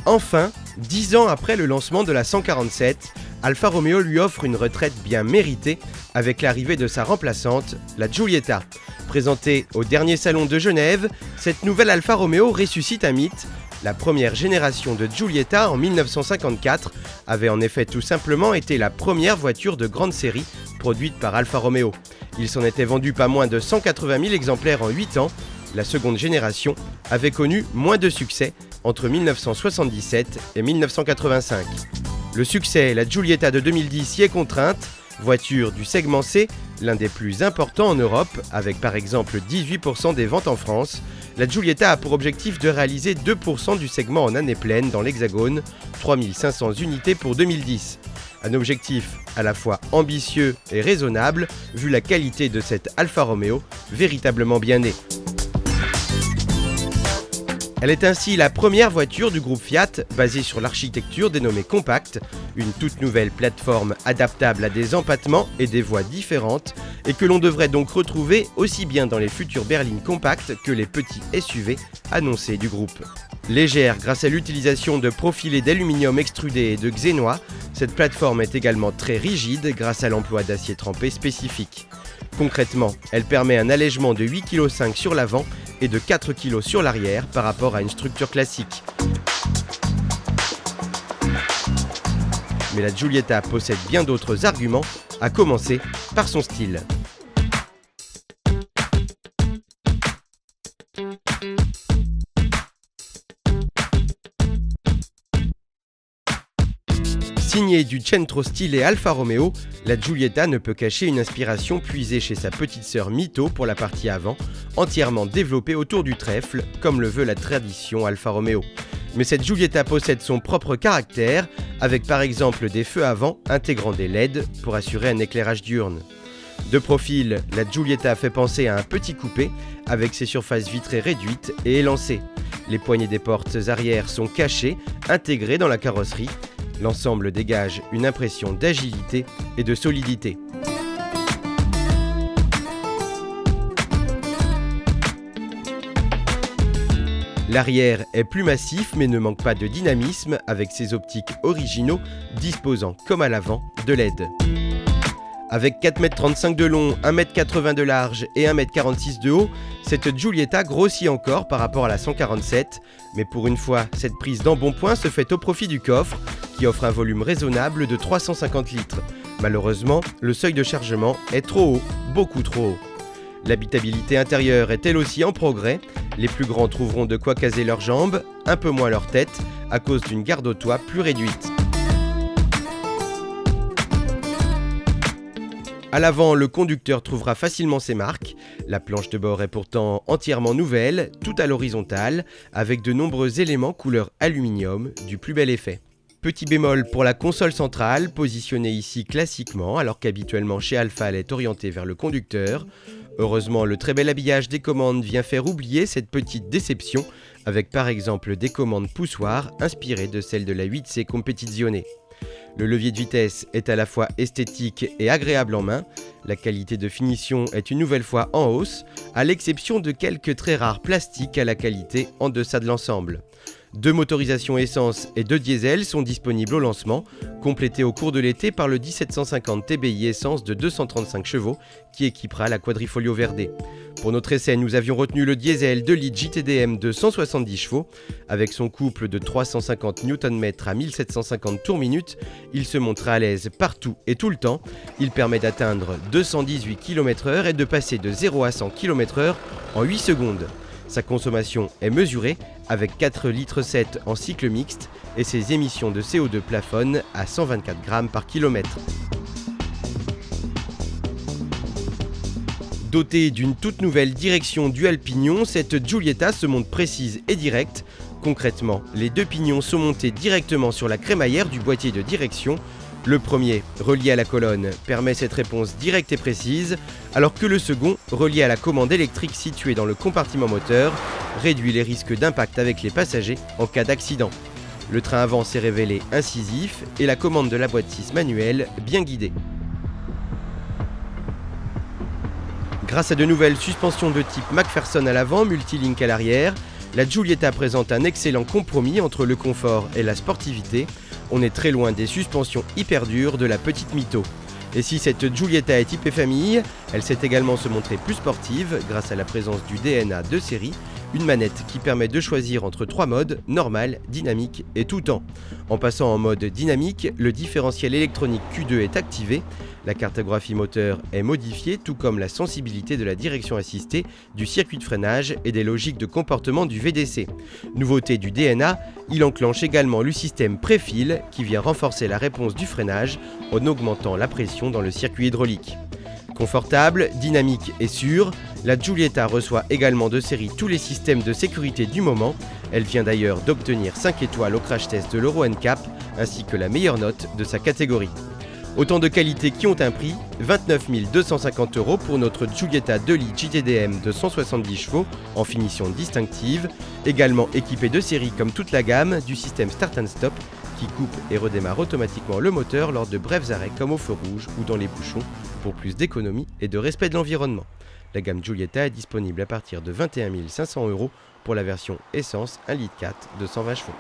Enfin, 10 ans après le lancement de la 147, Alfa Romeo lui offre une retraite bien méritée avec l'arrivée de sa remplaçante, la Giulietta. Présentée au dernier salon de Genève, cette nouvelle Alfa Romeo ressuscite un mythe. La première génération de Giulietta en 1954 avait en effet tout simplement été la première voiture de grande série produite par Alfa Romeo. Il s'en était vendu pas moins de 180 000 exemplaires en 8 ans. La seconde génération avait connu moins de succès entre 1977 et 1985. Le succès, la Giulietta de 2010 y est contrainte. Voiture du segment C, l'un des plus importants en Europe, avec par exemple 18% des ventes en France, la Giulietta a pour objectif de réaliser 2% du segment en année pleine dans l'Hexagone, 3500 unités pour 2010. Un objectif à la fois ambitieux et raisonnable, vu la qualité de cette Alfa Romeo, véritablement bien née. Elle est ainsi la première voiture du groupe Fiat basée sur l'architecture dénommée Compact, une toute nouvelle plateforme adaptable à des empattements et des voies différentes et que l'on devrait donc retrouver aussi bien dans les futures berlines compactes que les petits SUV annoncés du groupe. Légère grâce à l'utilisation de profilés d'aluminium extrudé et de xénois, cette plateforme est également très rigide grâce à l'emploi d'acier trempé spécifique. Concrètement, elle permet un allègement de 8,5 kg sur l'avant et de 4 kg sur l'arrière par rapport à une structure classique. Mais la Giulietta possède bien d'autres arguments, à commencer par son style. Signée du centro stylé Alfa Romeo, la Giulietta ne peut cacher une inspiration puisée chez sa petite sœur Mito pour la partie avant, entièrement développée autour du trèfle, comme le veut la tradition Alfa Romeo. Mais cette Giulietta possède son propre caractère, avec par exemple des feux avant intégrant des LED pour assurer un éclairage diurne. De profil, la Giulietta fait penser à un petit coupé, avec ses surfaces vitrées réduites et élancées. Les poignées des portes arrière sont cachées, intégrées dans la carrosserie. L'ensemble dégage une impression d'agilité et de solidité. L'arrière est plus massif mais ne manque pas de dynamisme avec ses optiques originaux disposant, comme à l'avant, de LED. Avec 4,35 m de long, 1,80 m de large et 1,46 m de haut, cette Giulietta grossit encore par rapport à la 147, mais pour une fois, cette prise d'embonpoint se fait au profit du coffre, qui offre un volume raisonnable de 350 litres. Malheureusement, le seuil de chargement est trop haut, beaucoup trop haut. L'habitabilité intérieure est elle aussi en progrès. Les plus grands trouveront de quoi caser leurs jambes, un peu moins leur tête, à cause d'une garde au toit plus réduite. À l'avant, le conducteur trouvera facilement ses marques. La planche de bord est pourtant entièrement nouvelle, tout à l'horizontale, avec de nombreux éléments couleur aluminium, du plus bel effet. Petit bémol pour la console centrale, positionnée ici classiquement, alors qu'habituellement chez Alfa elle est orientée vers le conducteur. Heureusement, le très bel habillage des commandes vient faire oublier cette petite déception, avec par exemple des commandes poussoirs inspirées de celles de la 8C Competizione. Le levier de vitesse est à la fois esthétique et agréable en main. La qualité de finition est une nouvelle fois en hausse, à l'exception de quelques très rares plastiques à la qualité en deçà de l'ensemble. 2 motorisations essence et 2 diesel sont disponibles au lancement, complétés au cours de l'été par le 1750 TBI essence de 235 chevaux qui équipera la Quadrifoglio Verde. Pour notre essai, nous avions retenu le diesel 2 litres JTDM de 170 chevaux. Avec son couple de 350 Nm à 1750 tours minute, il se montre à l'aise partout et tout le temps. Il permet d'atteindre 218 km/h et de passer de 0 à 100 km/h en 8 secondes. Sa consommation est mesurée avec 4,7 litres en cycle mixte et ses émissions de CO2 plafonnent à 124 grammes par kilomètre. Dotée d'une toute nouvelle direction dual pignon, cette Giulietta se montre précise et directe. Concrètement, les 2 pignons sont montés directement sur la crémaillère du boîtier de direction. Le premier, relié à la colonne, permet cette réponse directe et précise, alors que le second, relié à la commande électrique située dans le compartiment moteur, réduit les risques d'impact avec les passagers en cas d'accident. Le train avant s'est révélé incisif et la commande de la boîte 6 manuelle bien guidée. Grâce à de nouvelles suspensions de type McPherson à l'avant, multilink à l'arrière, La Giulietta présente un excellent compromis entre le confort et la sportivité. On est très loin des suspensions hyper dures de la petite Mito. Et si cette Giulietta est typée famille, elle sait également se montrer plus sportive grâce à la présence du DNA de série, une manette qui permet de choisir entre 3 modes, normal, dynamique et tout temps. En passant en mode dynamique, le différentiel électronique Q2 est activé, la cartographie moteur est modifiée, tout comme la sensibilité de la direction assistée, du circuit de freinage et des logiques de comportement du VDC. Nouveauté du DNA, il enclenche également le système pré-fil qui vient renforcer la réponse du freinage en augmentant la pression dans le circuit hydraulique. Confortable, dynamique et sûre, la Giulietta reçoit également de série tous les systèmes de sécurité du moment. Elle vient d'ailleurs d'obtenir 5 étoiles au crash test de l'Euro NCAP ainsi que la meilleure note de sa catégorie. Autant de qualités qui ont un prix, 29 250 € pour notre Giulietta 2 litres JTDM de 170 chevaux en finition distinctive, également équipée de série comme toute la gamme du système Start and Stop qui coupe et redémarre automatiquement le moteur lors de brefs arrêts comme au feu rouge ou dans les bouchons pour plus d'économie et de respect de l'environnement. La gamme Giulietta est disponible à partir de 21 500 € pour la version essence 1,4 litre de 120 chevaux.